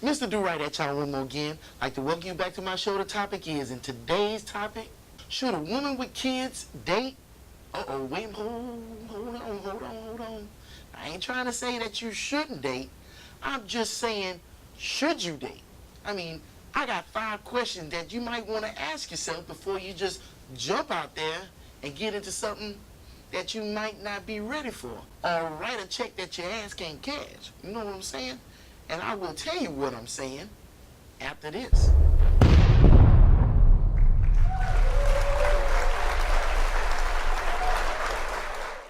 Mr. Durite at y'all one more again. I'd like to welcome you back to my show. The topic is, in today's topic, should a woman with kids date? Wait, hold on. I ain't trying to say that you shouldn't date. I'm just saying, should you date? I mean, I got 5 questions that you might want to ask yourself before you just jump out there and get into something that you might not be ready for, or write a check that your ass can't cash. You know what I'm saying? And I will tell you what I'm saying after this.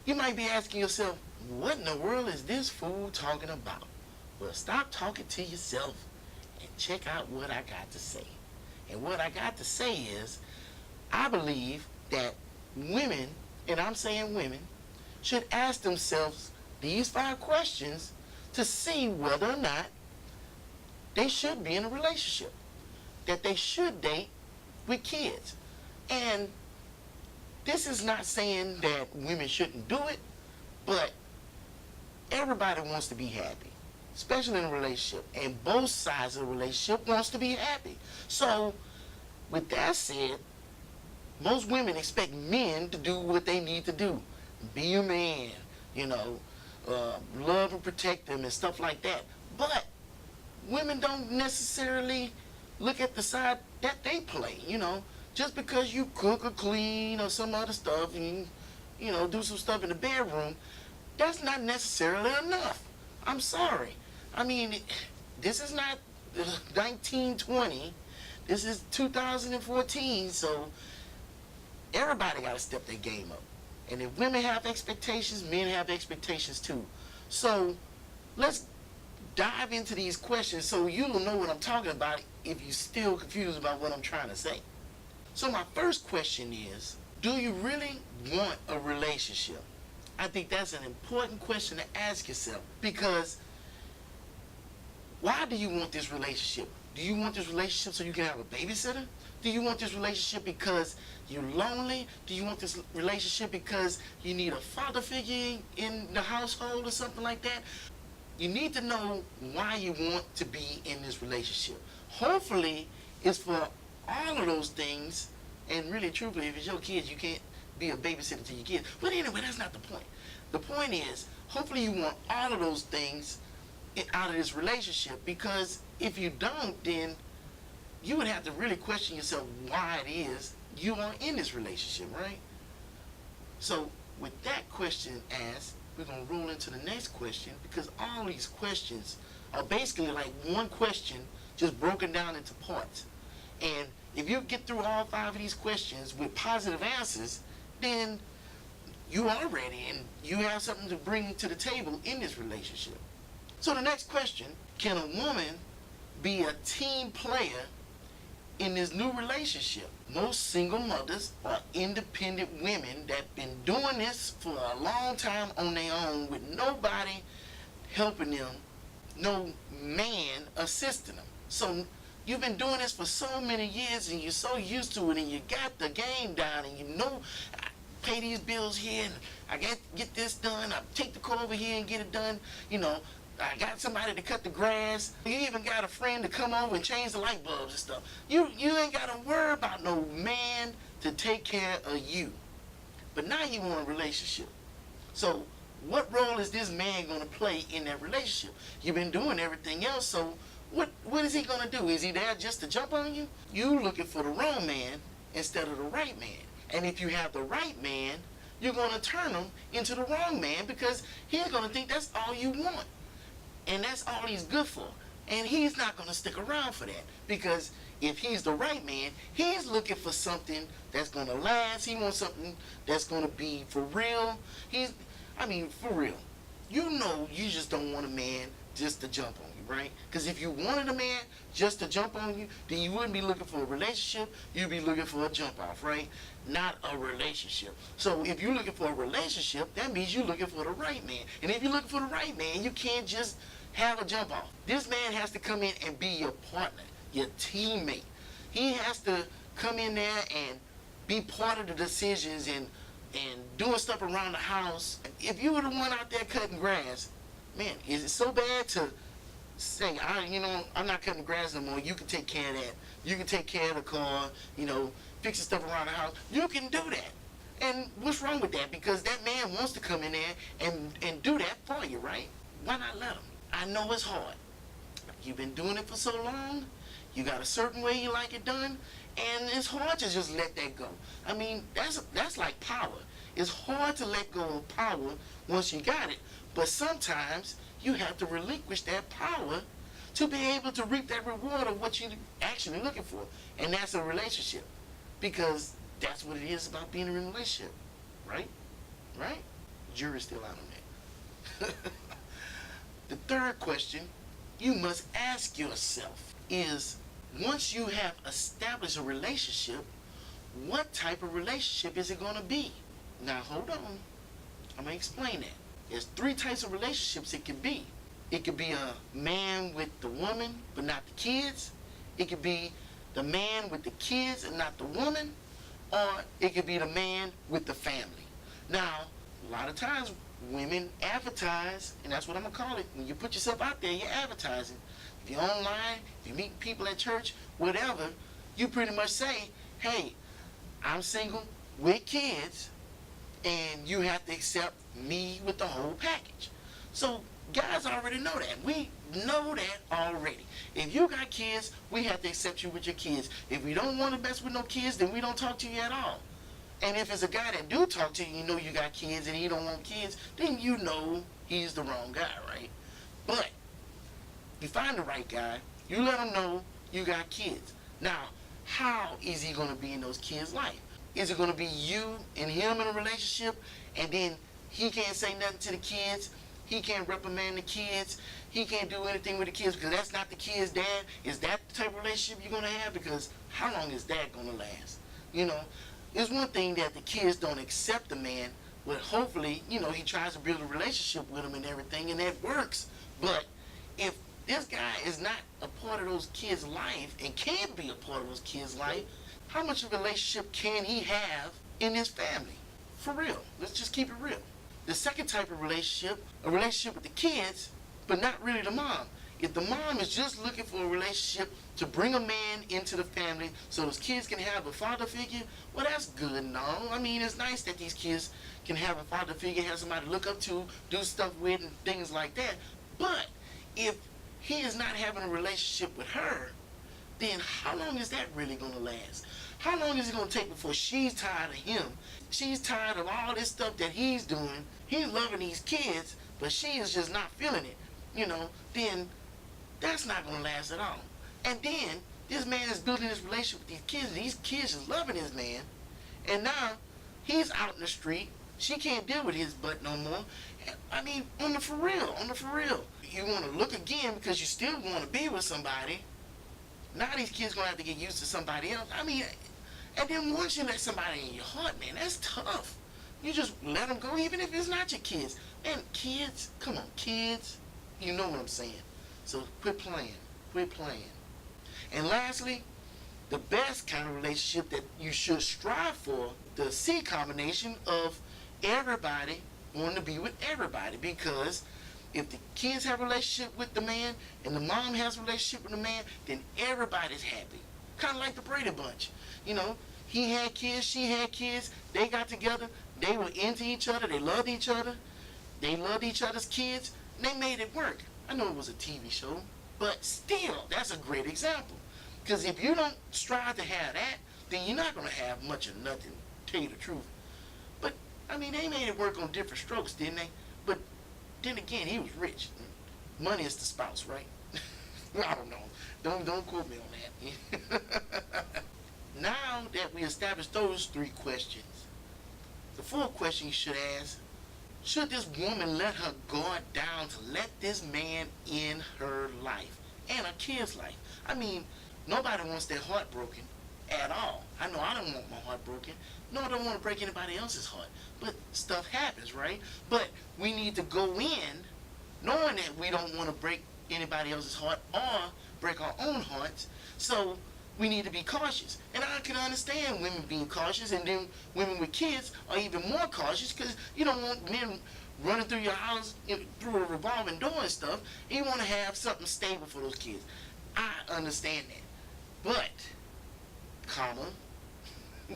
You might be asking yourself, what in the world is this fool talking about? Well, stop talking to yourself and check out what I got to say. And what I got to say is, I believe that women, and I'm saying women, should ask themselves these 5 questions to see whether or not they should be in a relationship, that they should date with kids. And this is not saying that women shouldn't do it, but everybody wants to be happy, especially in a relationship, and both sides of the relationship wants to be happy. So, with that said, most women expect men to do what they need to do. Be a man, love and protect them and stuff like that. But women don't necessarily look at the side that they play, Just because you cook or clean or some other stuff and, do some stuff in the bedroom, that's not necessarily enough. I'm sorry. I mean, this is not 1920. This is 2014, so everybody got to step their game up. And if women have expectations, men have expectations too. So let's dive into these questions so you'll know what I'm talking about if you're still confused about what I'm trying to say. So my first question is, do you really want a relationship? I think that's an important question to ask yourself, because why do you want this relationship? Do you want this relationship so you can have a babysitter? Do you want this relationship because you're lonely? Do you want this relationship because you need a father figure in the household or something like that? You need to know why you want to be in this relationship. Hopefully, it's for all of those things, and really, truthfully, if it's your kids, you can't be a babysitter to your kids. But anyway, that's not the point. The point is, hopefully you want all of those things out of this relationship, because if you don't, then you would have to really question yourself why it is you are in this relationship, right? So with that question asked, we're going to roll into the next question, because all these questions are basically like one question just broken down into parts. And if you get through all 5 of these questions with positive answers, then you are ready and you have something to bring to the table in this relationship. So the next question, can a woman be a team player in this new relationship? Most single mothers are independent women that been doing this for a long time on their own with nobody helping them, no man assisting them. So you've been doing this for so many years and you're so used to it and you got the game down and I pay these bills here and I get this done, I take the car over here and get it done, I got somebody to cut the grass. You even got a friend to come over and change the light bulbs and stuff. You ain't got to worry about no man to take care of you. But now you want a relationship. So what role is this man going to play in that relationship? You've been doing everything else, so what is he going to do? Is he there just to jump on you? You looking for the wrong man instead of the right man. And if you have the right man, you're going to turn him into the wrong man, because he's going to think that's all you want. And that's all he's good for. And he's not going to stick around for that. Because if he's the right man, he's looking for something that's going to last. He wants something that's going to be for real. For real. You just don't want a man just to jump on you, right? Because if you wanted a man just to jump on you, then you wouldn't be looking for a relationship. You'd be looking for a jump off, right? Not a relationship. So if you're looking for a relationship, that means you're looking for the right man. And if you're looking for the right man, you can't just have a jump off. This man has to come in and be your partner, your teammate. He has to come in there and be part of the decisions and doing stuff around the house. If you were the one out there cutting grass, man, is it so bad to say, I'm not cutting the grass no more. You can take care of that. You can take care of the car, fixing stuff around the house. You can do that. And what's wrong with that? Because that man wants to come in there and do that for you, right? Why not let him? I know it's hard. You've been doing it for so long. You got a certain way you like it done. And it's hard to just let that go. I mean, that's like power. It's hard to let go of power once you got it. But sometimes you have to relinquish that power to be able to reap that reward of what you're actually looking for. And that's a relationship. Because that's what it is about being in a relationship. Right? Right? Jury's still out on that. The third question you must ask yourself is, once you have established a relationship, what type of relationship is it going to be? Now, hold on. I'm going to explain that. There's 3 types of relationships it could be. It could be a man with the woman, but not the kids. It could be the man with the kids and not the woman. Or it could be the man with the family. Now, a lot of times, women advertise, and that's what I'm going to call it. When you put yourself out there, you're advertising. If you're online, if you meet people at church, whatever, you pretty much say, hey, I'm single with kids, and you have to accept me with the whole package. So guys already know that. We know that already. If you got kids, we have to accept you with your kids. If we don't want to mess with no kids, then we don't talk to you at all. And if it's a guy that do talk to you, you know you got kids and he don't want kids, then you know he's the wrong guy, right? But you find the right guy, you let him know you got kids. Now, how is he going to be in those kids' life? Is it going to be you and him in a relationship, and then he can't say nothing to the kids, he can't reprimand the kids, he can't do anything with the kids because that's not the kid's dad? Is that the type of relationship you're going to have? Because how long is that going to last? It's one thing that the kids don't accept the man, but hopefully, he tries to build a relationship with him and everything, and that works. But if this guy is not a part of those kids' life and can be a part of those kids' life, how much of a relationship can he have in his family? For real. Let's just keep it real. The second type of relationship, a relationship with the kids, but not really the mom. If the mom is just looking for a relationship to bring a man into the family so those kids can have a father figure, well, that's good and all. I mean, it's nice that these kids can have a father figure, have somebody to look up to, do stuff with, and things like that. But if he is not having a relationship with her, then how long is that really going to last? How long is it going to take before she's tired of him? She's tired of all this stuff that he's doing. He's loving these kids, but she is just not feeling it. Then that's not going to last at all. And then this man is building this relationship with these kids. These kids is loving his man. And now he's out in the street. She can't deal with his butt no more. I mean, on the for real. You want to look again because you still want to be with somebody. Now these kids going to have to get used to somebody else. I mean, and then once you let somebody in your heart, man, that's tough. You just let them go even if it's not your kids. And kids, come on, kids, you know what I'm saying. So quit playing. And lastly, the best kind of relationship that you should strive for, the C combination of everybody wanting to be with everybody. Because if the kids have a relationship with the man and the mom has a relationship with the man, then everybody's happy. Kind of like the Brady Bunch. He had kids, she had kids, they got together, they were into each other, they loved each other, they loved each other's kids, and they made it work. I know it was a TV show, but still, that's a great example. Because if you don't strive to have that, then you're not going to have much of nothing, to tell you the truth. But, I mean, they made it work on different strokes, didn't they? But then again, he was rich. Money is the spouse, right? I don't know. Don't quote me on that. Now that we established those 3 questions, the 4th question you should ask, should this woman let her guard down to let this man in her life and her kid's life? I mean, nobody wants their heart broken at all. I know I don't want my heart broken. No, I don't want to break anybody else's heart. But stuff happens, right? But we need to go in knowing that we don't want to break anybody else's heart or break our own hearts. So we need to be cautious. And I can understand women being cautious, and then women with kids are even more cautious because you don't want men running through your house through a revolving door and stuff. And you want to have something stable for those kids. I understand that. But, comma, you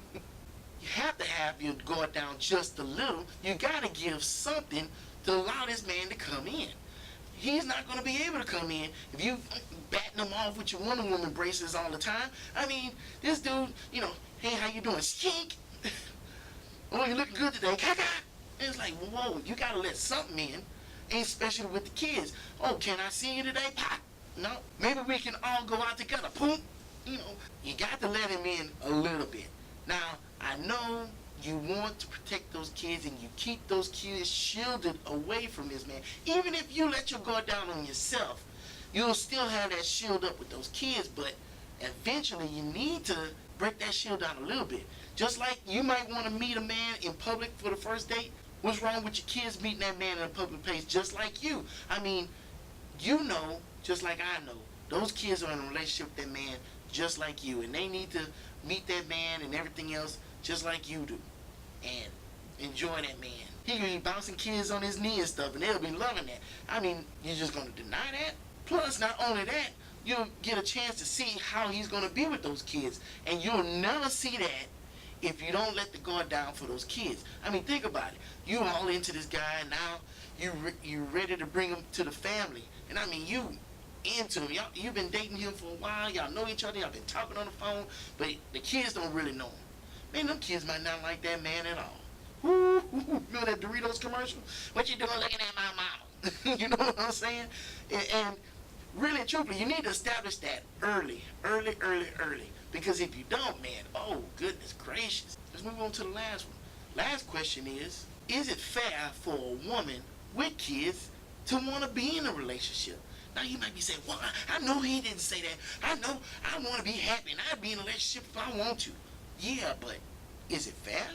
have to have your guard down just a little. You got to give something to allow this man to come in. He's not going to be able to come in if you batting him off with your Wonder Woman braces all the time. I mean, this dude, hey, how you doing? Skink. Oh, you looking good today. Caca. It's like, whoa, you got to let something in, and especially with the kids. Oh, can I see you today? Pop. No. Maybe we can all go out together. Poop. You got to let him in a little bit. Now, I know you want to protect those kids and you keep those kids shielded away from this man. Even if you let your guard down on yourself, you'll still have that shield up with those kids, but eventually you need to break that shield down a little bit. Just like you might want to meet a man in public for the first date. What's wrong with your kids meeting that man in a public place just like you? I mean, just like I know, those kids are in a relationship with that man just like you, and they need to meet that man and everything else just like you do, and enjoy that man. He gonna be bouncing kids on his knee and stuff, and they'll be loving that. I mean, you're just gonna deny that? Plus, not only that, you'll get a chance to see how he's gonna be with those kids, and you'll never see that if you don't let the guard down for those kids. I mean, think about it. You all into this guy, and now you ready to bring him to the family, and I mean, you into him. You've been dating him for a while. Y'all know each other. Y'all been talking on the phone, but the kids don't really know him. Man, them kids might not like that man at all. Woo, remember that Doritos commercial? What you doing looking at my mama? You know what I'm saying? And really, truthfully, you need to establish that early. Because if you don't, man, oh, goodness gracious. Let's move on to the last one. Last question is it fair for a woman with kids to want to be in a relationship? Now, you might be saying, well, I know he didn't say that. I know I want to be happy, and I'd be in a relationship if I want to. Yeah, but is it fair?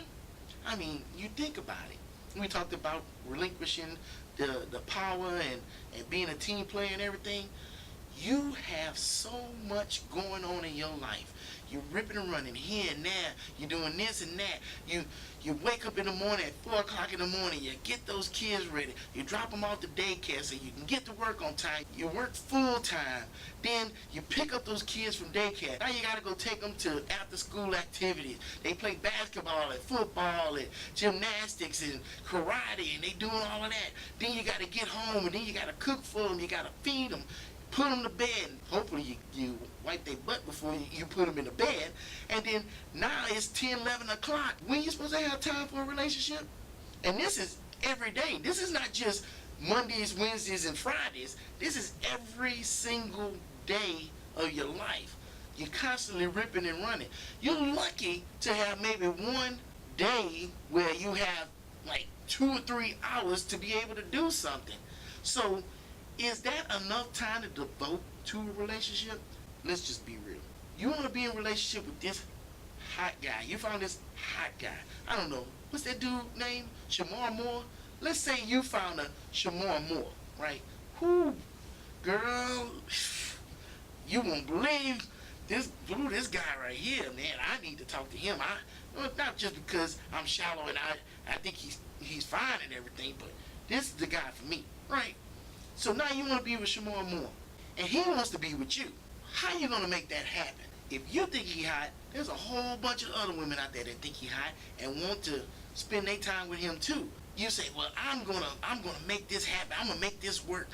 I mean, you think about it. We talked about relinquishing the power and being a team player and everything. You have so much going on in your life. You're ripping and running here and there. You're doing this and that. You wake up in the morning at 4 o'clock in the morning. You get those kids ready. You drop them off to daycare so you can get to work on time. You work full time. Then you pick up those kids from daycare. Now you got to go take them to after school activities. They play basketball and football and gymnastics and karate, and they doing all of that. Then you got to get home, and then you got to cook for them. You got to feed them. Put them to bed. Hopefully you wipe their butt before you put them in the bed. And then now it's 10, 11 o'clock. When you supposed to have time for a relationship? And this is every day. This is not just Mondays, Wednesdays, and Fridays. This is every single day of your life. You're constantly ripping and running. You're lucky to have maybe one day where you have like 2 or 3 hours to be able to do something. So, is that enough time to devote to a relationship? Let's just be real. You want to be in a relationship with this hot guy. You found this hot guy. I don't know. What's that dude name? Shamar Moore? Let's say you found a Shamar Moore, right? Whoo, girl, you won't believe this guy right here, man. I need to talk to him. Not just because I'm shallow and I think he's fine and everything, but this is the guy for me, right? So now you want to be with Shamar Moore, and he wants to be with you. How you going to make that happen? If you think he hot, there's a whole bunch of other women out there that think he hot and want to spend their time with him too. You say, well, I'm gonna make this happen. I'm gonna make this work.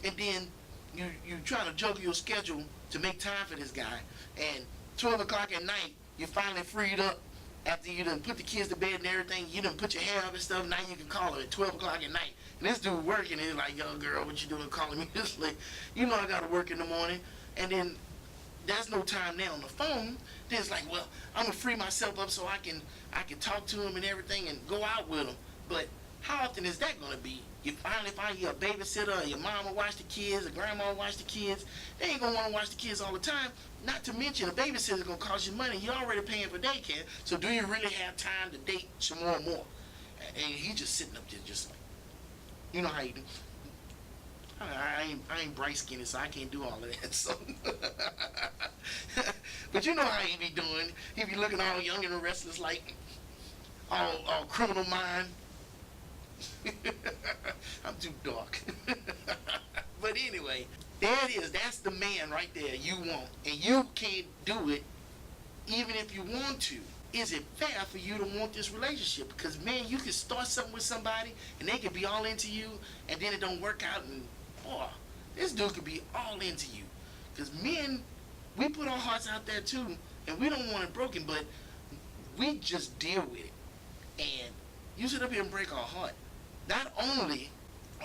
And then you try to juggle your schedule to make time for this guy. And 12 o'clock at night, you're finally freed up after you done put the kids to bed and everything. You done put your hair up and stuff. Now you can call her at 12 o'clock at night. And this dude working, and he's like, yo, girl, what you doing calling me this late? You know I got to work in the morning. And then there's no time there on the phone. Then it's like, well, I'm going to free myself up so I can talk to him and everything and go out with him. But how often is that going to be? You finally find you a babysitter, or your mom will watch the kids, or grandma will watch the kids. They ain't going to want to watch the kids all the time. Not to mention, a babysitter's going to cost you money. You're already paying for daycare. So do you really have time to date Shamar Moore? And he's just sitting up there just like, you know how you do. I ain't bright skinned, so I can't do all of that. So, but you know how he be doing. He be looking all young and restless, like all criminal mind. I'm too dark. But anyway, there it is. That's the man right there you want. And you can't do it even if you want to. Is it fair for you to want this relationship? Because, man, you can start something with somebody and they can be all into you and then it don't work out and, boy, this dude could be all into you. Because men, we put our hearts out there too and we don't want it broken, but we just deal with it. And you sit up here and break our heart. Not only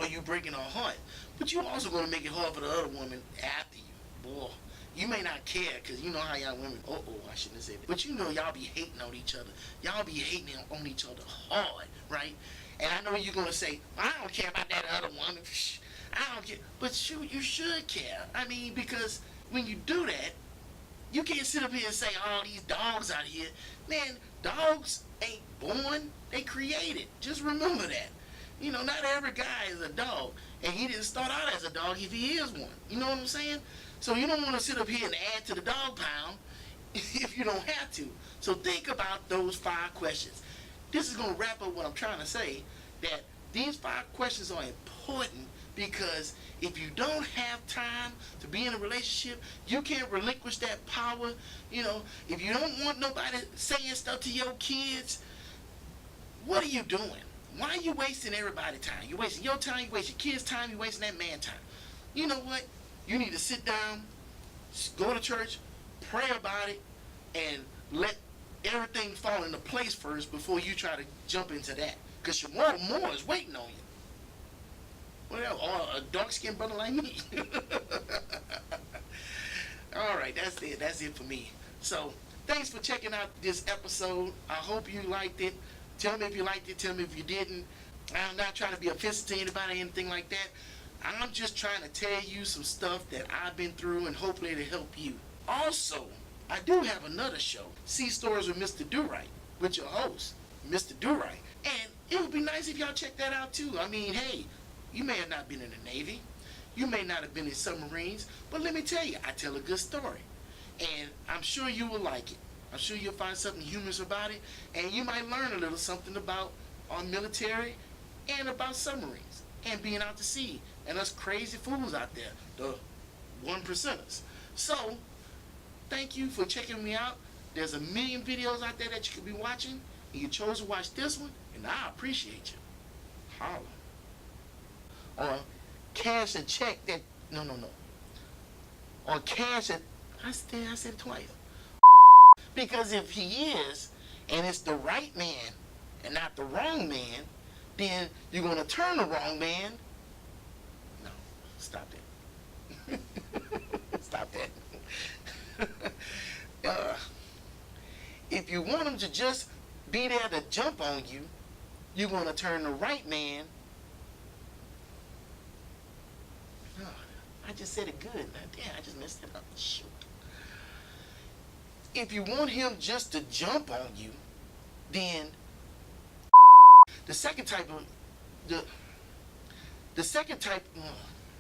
are you breaking our heart, but you're also going to make it hard for the other woman after you. Boy, you may not care because you know how y'all women, I shouldn't have said that. But you know y'all be hating on each other. Y'all be hating on each other hard, right? And I know you're going to say, well, I don't care about that other woman. I don't care. But shoot, you should care. I mean, because when you do that, you can't sit up here and say, oh, these dogs out here. Man, dogs ain't born, they created. Just remember that. You know, not every guy is a dog. And he didn't start out as a dog if he is one. You know what I'm saying? So you don't want to sit up here and add to the dog pound if you don't have to. So think about those 5 questions. This is going to wrap up what I'm trying to say, that these 5 questions are important because if you don't have time to be in a relationship, you can't relinquish that power. You know, if you don't want nobody saying stuff to your kids, what are you doing? Why are you wasting everybody's time? You're wasting your time, you waste your kids' time, you're wasting that man's time. You know what? You need to sit down, go to church, pray about it, and let everything fall into place first before you try to jump into that. Because your more is waiting on you. Well, or a dark-skinned brother like me. All right, that's it. That's it for me. So, thanks for checking out this episode. I hope you liked it. Tell me if you liked it. Tell me if you didn't. I'm not trying to be offensive to anybody or anything like that. I'm just trying to tell you some stuff that I've been through and hopefully it'll help you. Also, I do have another show, Sea Stories with Mr. Durite, with your host, Mr. Durite. And it would be nice if y'all check that out too. I mean, hey, you may have not been in the Navy. You may not have been in submarines. But let me tell you, I tell a good story. And I'm sure you will like it. I'm sure you'll find something humorous about it. And you might learn a little something about our military and about submarines and being out to sea and us crazy fools out there, the 1%ers. So, thank you for checking me out. There's a million videos out there that you could be watching. And you chose to watch this one. And I appreciate you. Holla. Or cash a check that, no. Or cash it, I said it twice. Because if he is, and it's the right man, and not the wrong man, then you're going to turn the wrong man. No, stop that. Stop that. If you want him to just be there to jump on you, you're going to turn the right man. Oh, I just said it good. Damn, I just messed it up. Shoot. If you want him just to jump on you, then the second type,